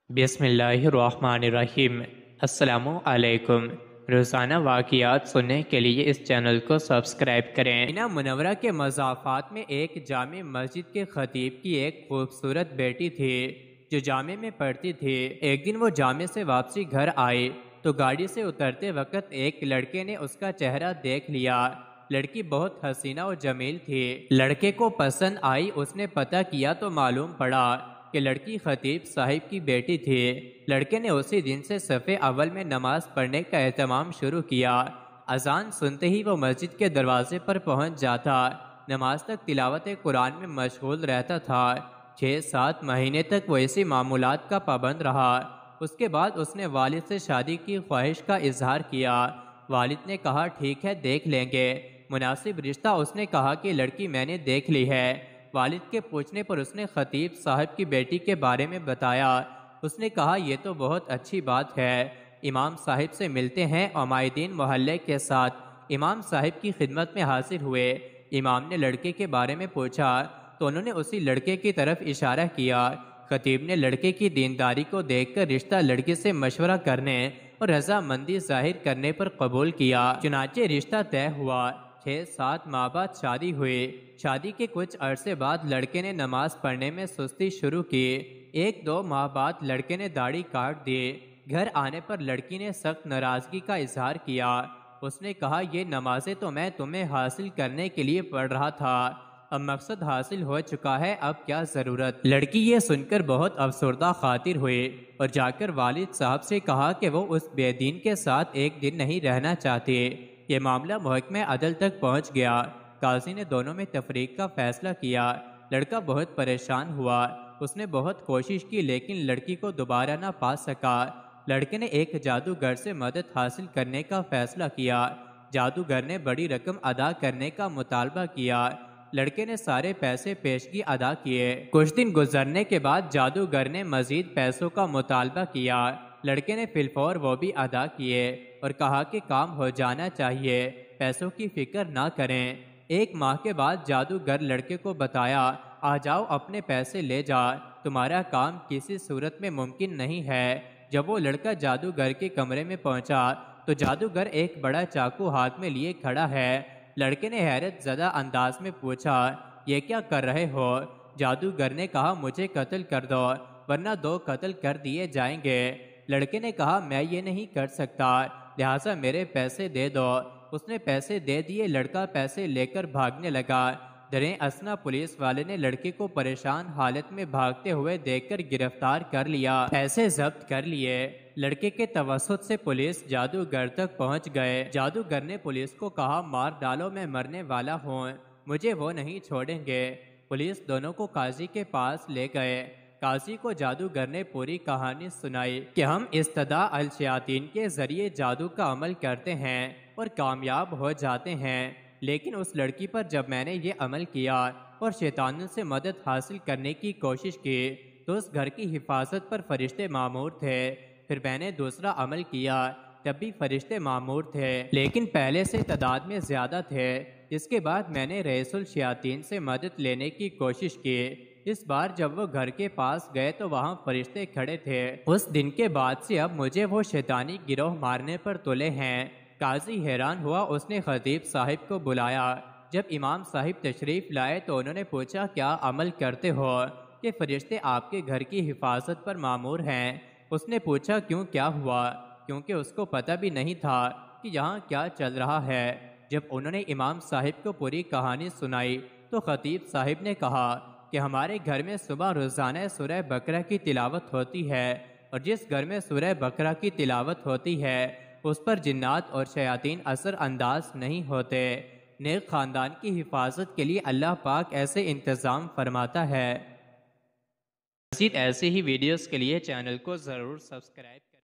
بسم اللہ الرحمن الرحیم۔ السلام علیکم۔ روزانہ واقعات سننے کے لیے اس چینل کو سبسکرائب کریں۔ مدینہ منورہ کے مضافات میں ایک جامع مسجد کے خطیب کی ایک خوبصورت بیٹی تھی جو جامع میں پڑھتی تھی۔ ایک دن وہ جامع سے واپسی گھر آئی تو گاڑی سے اترتے وقت ایک لڑکے نے اس کا چہرہ دیکھ لیا۔ لڑکی بہت حسینہ و جمیل تھی۔ لڑکے کو پسند آئی۔ اس نے پتہ کیا تو معلوم پڑا کہ لڑکی خطیب صاحب کی بیٹی تھی۔ لڑکے نے اسی دن سے صف اول میں نماز پڑھنے کا اہتمام شروع کیا۔ اذان سنتے ہی وہ مسجد کے دروازے پر پہنچ جاتا۔ نماز تک تلاوت قرآن میں مشغول رہتا تھا۔ 6-7 مہینے تک وہ اسی معمولات کا پابند رہا۔ اس کے بعد اس نے والد سے شادی کی خواہش کا اظہار کیا۔ والد نے کہا ٹھیک ہے دیکھ لیں گے مناسب رشتہ۔ اس نے کہا کہ لڑکی میں نے دیکھ لی ہے۔ والد کے پوچھنے پر اس نے خطیب صاحب کی بیٹی کے بارے میں بتایا۔ اس نے کہا یہ تو بہت اچھی بات ہے، امام صاحب سے ملتے ہیں۔ عمائدین محلے کے ساتھ امام صاحب کی خدمت میں حاضر ہوئے۔ امام نے لڑکے کے بارے میں پوچھا تو انہوں نے اسی لڑکے کی طرف اشارہ کیا۔ خطیب نے لڑکے کی دینداری کو دیکھ کر رشتہ لڑکی سے مشورہ کرنے اور رضامندی ظاہر کرنے پر قبول کیا۔ چنانچہ رشتہ طے ہوا۔ 6-7 ماہ بعد شادی ہوئی۔ شادی کے کچھ عرصے بعد لڑکے نے نماز پڑھنے میں سستی شروع کی۔ 1-2 ماہ بعد لڑکے نے داڑھی کاٹ دی۔ گھر آنے پر لڑکی نے سخت ناراضگی کا اظہار کیا۔ اس نے کہا یہ نمازیں تو میں تمہیں حاصل کرنے کے لیے پڑھ رہا تھا، اب مقصد حاصل ہو چکا ہے، اب کیا ضرورت۔ لڑکی یہ سن کر بہت افسردہ خاطر ہوئی اور جا کر والد صاحب سے کہا کہ وہ اس بے دین کے ساتھ ایک دن نہیں رہنا چاہتی۔ یہ معاملہ محکمہ عدل تک پہنچ گیا۔ قاضی نے دونوں میں تفریق کا فیصلہ کیا۔ لڑکا بہت پریشان ہوا۔ اس نے بہت کوشش کی لیکن لڑکی کو دوبارہ نہ پا سکا۔ لڑکے نے ایک جادوگر سے مدد حاصل کرنے کا فیصلہ کیا۔ جادوگر نے بڑی رقم ادا کرنے کا مطالبہ کیا۔ لڑکے نے سارے پیسے پیشگی ادا کیے۔ کچھ دن گزرنے کے بعد جادوگر نے مزید پیسوں کا مطالبہ کیا۔ لڑکے نے فی الفور وہ بھی ادا کیے اور کہا کہ کام ہو جانا چاہیے، پیسوں کی فکر نہ کریں۔ 1 ماہ کے بعد جادوگر لڑکے کو بتایا آ جاؤ اپنے پیسے لے جا، تمہارا کام کسی صورت میں ممکن نہیں ہے۔ جب وہ لڑکا جادوگر کے کمرے میں پہنچا تو جادوگر ایک بڑا چاقو ہاتھ میں لیے کھڑا ہے۔ لڑکے نے حیرت زدہ انداز میں پوچھا یہ کیا کر رہے ہو؟ جادوگر نے کہا مجھے قتل کر دو ورنہ 2 قتل کر دیے جائیں گے۔ لڑکے نے کہا میں یہ نہیں کر سکتا، لہٰذا میرے پیسے دے دو۔ اس نے پیسے دے دیے۔ لڑکا پیسے لے کر بھاگنے لگا۔ دریں اثنا پولیس والے نے لڑکے کو پریشان حالت میں بھاگتے ہوئے دیکھ کر گرفتار کر لیا، پیسے ضبط کر لیے۔ لڑکے کے توسط سے پولیس جادوگر تک پہنچ گئے۔ جادوگر نے پولیس کو کہا مار ڈالو، میں مرنے والا ہوں، مجھے وہ نہیں چھوڑیں گے۔ پولیس دونوں کو قاضی کے پاس لے گئے۔ قاضی کو جادوگر نے پوری کہانی سنائی کہ ہم استدعاء الشیاطین کے ذریعے جادو کا عمل کرتے ہیں اور کامیاب ہو جاتے ہیں، لیکن اس لڑکی پر جب میں نے یہ عمل کیا اور شیطانوں سے مدد حاصل کرنے کی کوشش کی تو اس گھر کی حفاظت پر فرشتے مامور تھے۔ پھر میں نے دوسرا عمل کیا، تب بھی فرشتے مامور تھے لیکن پہلے سے تعداد میں زیادہ تھے۔ اس کے بعد میں نے رئیس الشیاطین سے مدد لینے کی کوشش کی۔ اس بار جب وہ گھر کے پاس گئے تو وہاں فرشتے کھڑے تھے۔ اس دن کے بعد سے اب مجھے وہ شیطانی گروہ مارنے پر تلے ہیں۔ قاضی حیران ہوا۔ اس نے خطیب صاحب کو بلایا۔ جب امام صاحب تشریف لائے تو انہوں نے پوچھا کیا عمل کرتے ہو کہ فرشتے آپ کے گھر کی حفاظت پر مامور ہیں؟ اس نے پوچھا کیوں، کیا ہوا؟ کیونکہ اس کو پتہ بھی نہیں تھا کہ یہاں کیا چل رہا ہے۔ جب انہوں نے امام صاحب کو پوری کہانی سنائی تو خطیب صاحب نے کہا کہ ہمارے گھر میں صبح روزانہ سورہ بقرہ کی تلاوت ہوتی ہے اور جس گھر میں سورہ بقرہ کی تلاوت ہوتی ہے اس پر جنات اور شیاطین اثر انداز نہیں ہوتے۔ نیک خاندان کی حفاظت کے لیے اللہ پاک ایسے انتظام فرماتا ہے۔ مزید ایسے ہی ویڈیوز کے لیے چینل کو ضرور سبسکرائب